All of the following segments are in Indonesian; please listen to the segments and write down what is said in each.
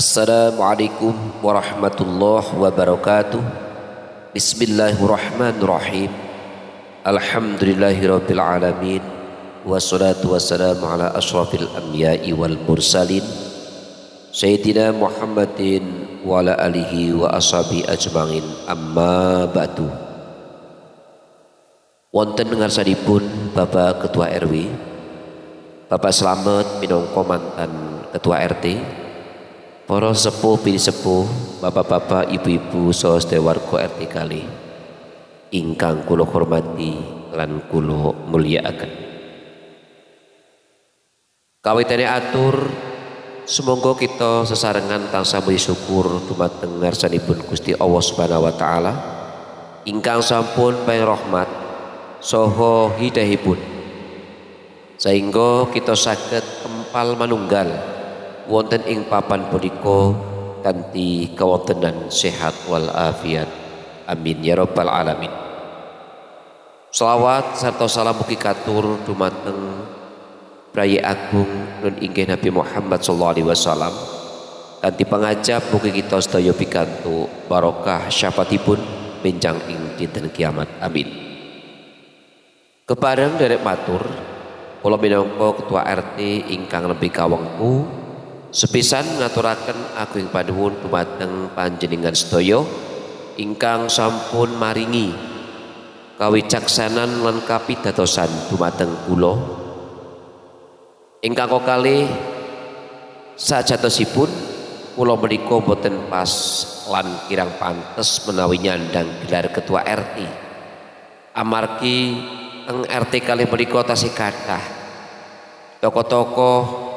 Assalamualaikum warahmatullahi wabarakatuh. Bismillahirrahmanirrahim. Alhamdulillahirabbil alamin. Wassalatu wassalamu ala asyrafil anbiya'i wal mursalin Sayyidina Muhammadin wa ala alihi wa ashabi ajma'in. Amma ba'du. Wonten ngarsanipun Bapak Ketua RW, Bapak Slamet minangka mantan Ketua RT, para sepuh bini sepuh, bapak-bapak, ibu-ibu, saha warga RT kalih ingkang kula hormati lan kula mulyakaken. Kawitane atur, semoga kita sesarengan tansah bersyukur dumateng ngarsanipun Gusti Allah Subhanahu wa taala ingkang sampun paring rahmat saha hidayahipun sehingga kita saged kempal manunggal wonten ing papan punika kanthi kawontenan sehat wal afiat. Amin ya rabbal alamin. Shalawat sarta salam mugi katur dumateng Prayi Agung nun inggih Nabi Muhammad sallallahu alaihi wasallam. Kanthi pangajap mugi kita sedaya pikantuk barokah syafaatipun benjang ing dinten kiamat. Amin. Kepareng derek matur kula minangka Ketua RT ingkang lebih kawengku sepisan ngaturaken agung panuwun dumateng panjenengan sedaya ingkang sampun maringi kawicaksanan lan kapitadosan dumateng kula ingkang kalih sajatosipun kula menika boten pas lan kirang pantes menawi nyandang gelar Ketua RT amargi teng RT kalih menika tasih kathah tokoh-tokoh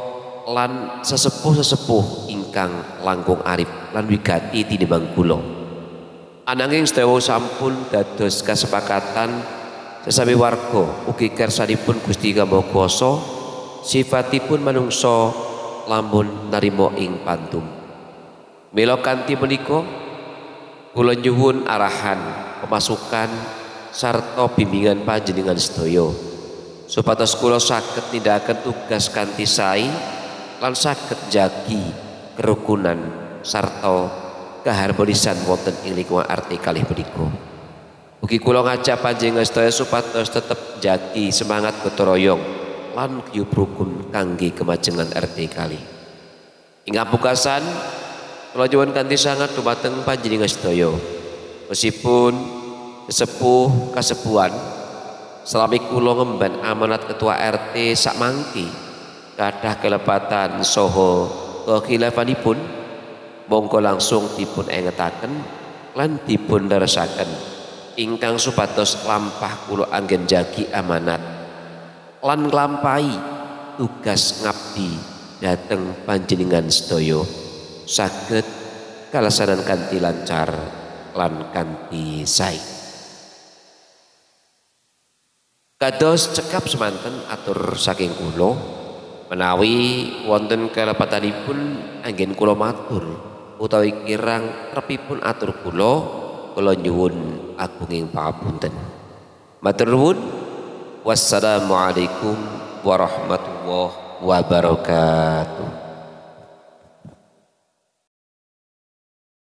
lan sesepuh-sesepuh ingkang langkung arif lan wigati tinimbang kula. Ananging sedaya sampun dados kasepakatan sesami warga ugi kersanipun Gusti Kang Maha Kuwasa sifatipun manungsa lamun narima ing pantum. Mila kanthi menika kula nyuwun arahan, pemasukan sarta bimbingan panjenengan sedaya supados kula saged nindakaken tugas kanthi sae lan saged jagi kerukunan sarta keharmonisan wonten ing lingkungan RT kalih punika. Ugi kula ngajak panjenengan sedaya supados tetep jagi semangat gotong royong lan guyub rukun kangge kemajengan RT kalih. Ing apungkasan kula nyuwun kanthi sangat dumateng panjenengan sedaya meskipun sesepuh kasepuhan salami kula ngemban amanat Ketua RT sak mangke kathah kelepatan saha kekhilafanipun monggo langsung dipun engetaken lan dipun leresaken ingkang supados lampah kula anggen jagi amanat lan nglampahi tugas ngabdi dhateng panjenengan sedaya saged kalaksanan kanthi lancar lan kanthi sae. Kados cekap semanten atur saking kula menawi wonten kelepatanipun anggen kula matur utawi kirang trepipun atur kula nyuwun agunging pangapunten. Matur nuwun. Wassalamualaikum warahmatullahi wabarakatuh.